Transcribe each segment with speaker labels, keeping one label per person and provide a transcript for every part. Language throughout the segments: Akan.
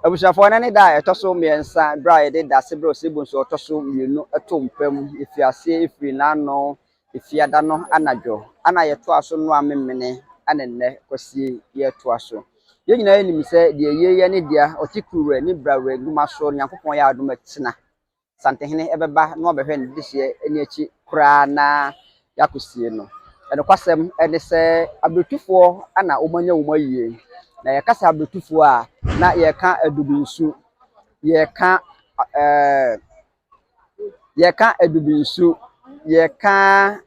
Speaker 1: abusuafo na ne da etoso miensa bra ye de da se bro se bunso otoso mienu etompam efiase efiri nano efiada no anadwo ana ye to aso no amemene anenne kwasi ye to aso ye nyina enim se de ye ne dia otikuru ni brawe gumaso nyankopon ya adom atina santehene ebeba no obehwe ne dihye eni achi kura na yakosie no ene kwasem ene se abetufo ana omanya womayie na yakasa abetufo a na yeka adubinsu yeka yeka adubinsu yeka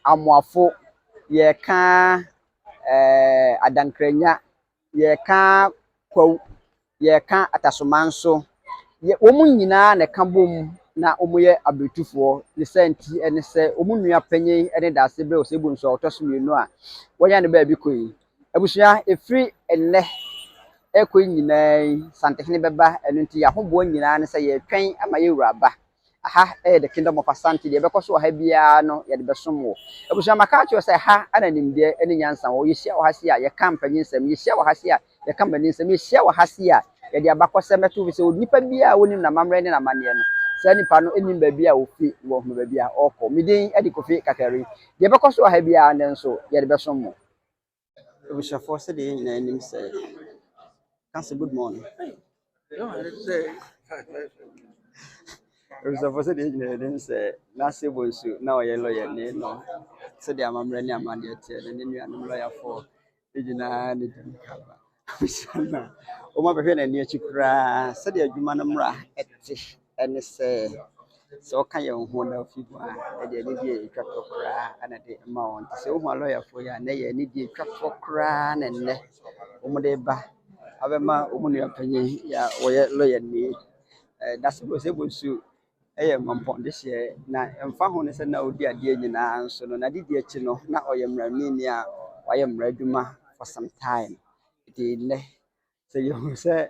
Speaker 1: amoafo yeka adankranya yeka kwaw yeka atasomanso womu nyina na kambom na omoye abetufo ne senti ene se omu nua panyin ene da se be osebunso otosomienu a wonya ne ba bi koyi abusua efiri enne ekoyi nyina santehene beba enu nti ya hobo nyina ne se ye twen ama ye wuraba aha the kingdom of Asante de bekoso ha bia no ye de besomo abusua maka cho se ha ananimde ene nyansa wo ye hia wo hase a ye kampanyin sem ye hia wo hase a ye kampanyin sem ye hia wo hase a ye de abakose meto bi se onipa bia wonim na mamre ne na mane no se nipa no enim ba bia ofi wo hu ba bia okọ midin edi kofi kakari de bekoso ha bia ne nso ye de besomo abusua for se de nyina enim se Cancer, good morning. Abusua for se de nyina enim se na se bonsu na oye lawyer ne no se de amamre ne amade tie ne nuanom lawyer for ejina ne dim kaba abusua o ma behwe na ne achi kura se de adwuma no mra ete ene se oka ye ho na ofigu a de ne die etwato kura ana de ma won se o ma lawyer for ya na ye ne die etwato kura na ne o mo de ba abema o mo nua panyin ya oye lawyer ni that's go se bonsu eye mampon de hye na emfa ho ne se na odi ade nyina nso no na didi achi no na oye mrani ni a oye mraduma for some time it ne se yo se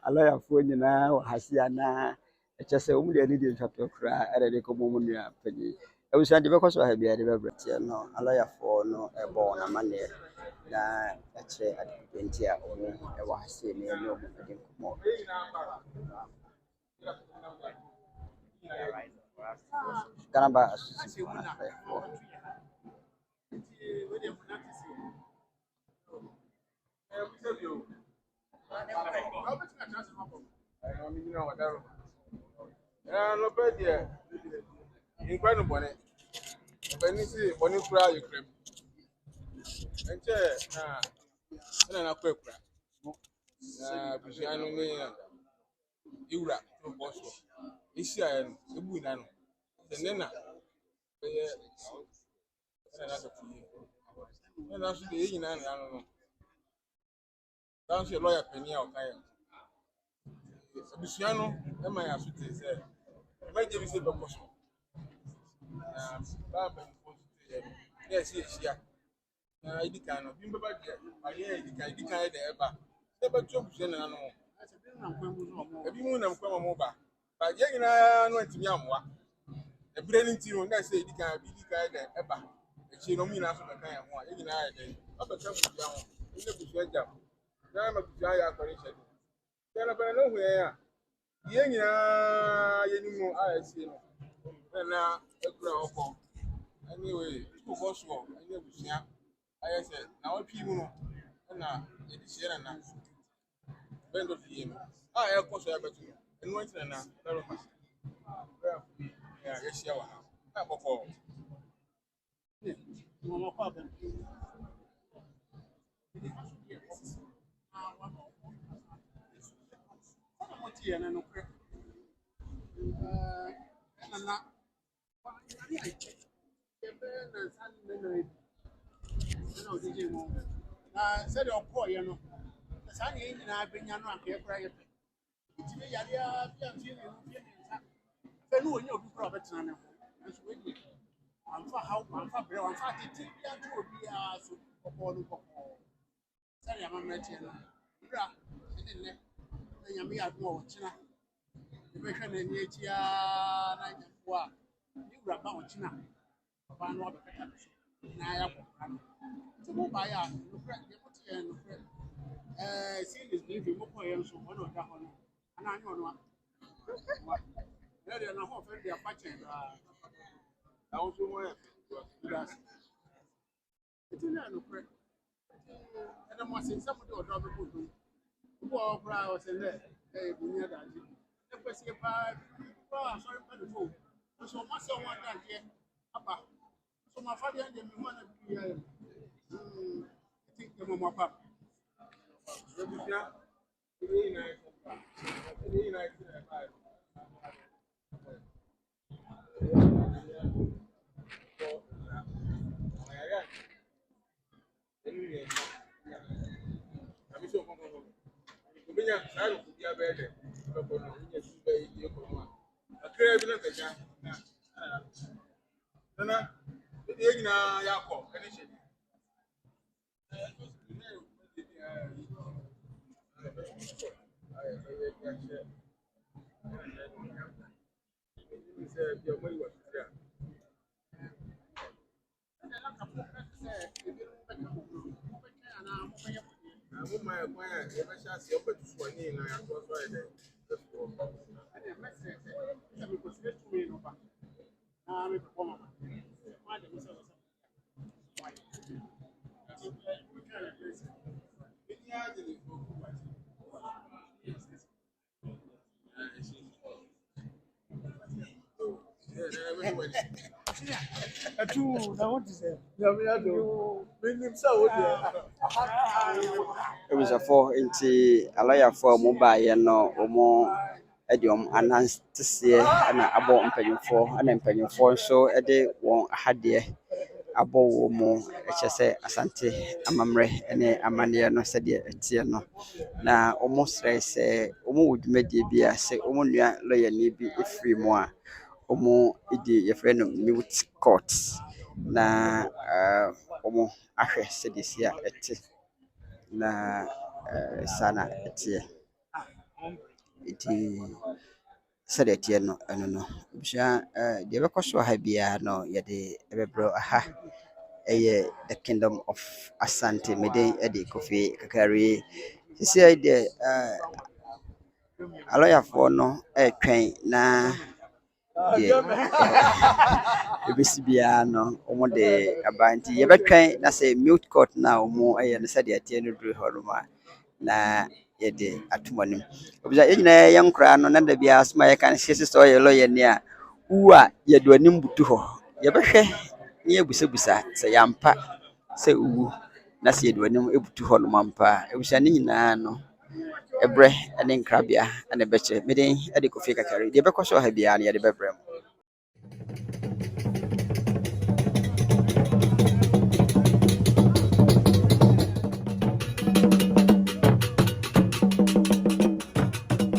Speaker 1: aloya fo nyina wa hasia na eche se omu de didi twato kra ere de ko mo nua panyi abusa de bekoso ha bia de bebrete no aloya fo no ebo na mane na eche adipenti a omu e wa hasia ne no omu de ko Kanaba
Speaker 2: no bedia incredible bonnet when you see bonnet cry you crib enche na kwekura buziano ni iwura to boss isi ayen ebu na no nena na so fi na so de yina na no dan se lawyer penia o kan buziano e ma ya so te se e je bi se be boss ba ba yes yes idika no bi mbaba de aye idika de eba se be to buziano na no ebi mu na mkwa mo ba ba ye nyina no antimi amwa ebire ni ntiro na se idika de eba echi no mi na so be kan ya ho a ye nyina ya de abeka buya ho ile buya jam na ma buya ya akọrị chedi ya na bana no hu ya ye nyina ye ni mu a esi no na ekura ọkọ anyway to go so ile buya aye se na wa pi mu no na edisi na bendo di no e koso ya betu enu antina na very much ya yes ya wa na boko mo kwa ben mo ti ya na no kre na ani ai ke be na san me no odi mo na se de okọ ye no sa ni nyina benya no anka ekura ye pe itime yare a bia mfie ne mu bia nsa fe no onye obi kura betena ne ho nso we ni amfa how amfa bre amfa titi bia to obi a so kokko no kokko sari ama mretie no bra ene ne na nyame ya do o kina e be hwe na ni echi a na nyafo a ni wura ba o kina baba no obekata na ya kokra no so mo ba ya no kra ye mo tie no kra series bi bi mo kɔ yɛn so wɔn na ɔda hɔ no ana anyɛ ɔno a ɛyɛ deɛ na ho ɔfɛ deɛ afa kyɛn koraa na wɔn nso wɔn yɛ fɛ ase eti na ɛnokorɛ ɛna mo ase nsɛm de ɔdɔ bɛ bɔ do mo wɔ koraa ɔsɛ dɛ ɛyɛ bi ni adagye ɛkpɛ sie paa paa asɔre pɛ ne fo nso ɔmo asɛ ɔmo adagyeɛ aba nso mo afa deɛ deɛ mi ho ana bi yɛ eti ɛmo mo apa.
Speaker 1: Ebusafo nti alayafo a ɔmo baayɛ no ɔmo ɛde ɔmo ananteseɛ ɛna abɔ mpanyinfoɔ ɛna mpanyinfoɔ nso ɛde wɔn ahadeɛ abɔ wɔn mu ɛkyɛ sɛ asante amammerɛ ɛne amanneɛ no sɛdeɛ ɛteɛ no na ɔmo srɛ sɛ ɔmo wɔ dwumadie bi a sɛ ɔmo nua lɔyani bi efiri mu a ɔmo edi yɛfrɛ no mute court na ɔmo ahwɛ sɛdeɛ si a ɛte na saa na ɛteɛ nti sɛdeɛ ɛteɛ no ɛno no busua deɛ ɛbɛkɔ so ha biara no yɛde ɛbɛbrɛ aha ɛyɛ the kingdom of Asante meden ɛde Kofi Kakari sisi ayi deɛ alɔyafoɔ no ɛretwɛn na deɛ ebesi biara no wɔn de aba nti yɛbɛtwɛn na sɛ mute court na wɔn ɛyɛ no sɛdeɛ ɛteɛ no duru hɔ nom a na yɛde atum anim obisa yɛn nyinaa yɛn nkoraa no na da biara soma yɛka no hyɛ sɛ ɔyɛ lɔyɛ ni a wu a yɛde anim butu hɔ yɛbɛhwɛ na yɛbusabusa sɛ yɛampa sɛ wu na sɛ yɛde anim ebutu hɔ nom ampa obisa ne nyinaa no ɛbrɛ ɛne nkrabea ɛna ɛbɛkyerɛ meden ɛde Kofi Kakari deɛ ɛbɛkɔ so ha biara no yɛde bɛbrɛ mu.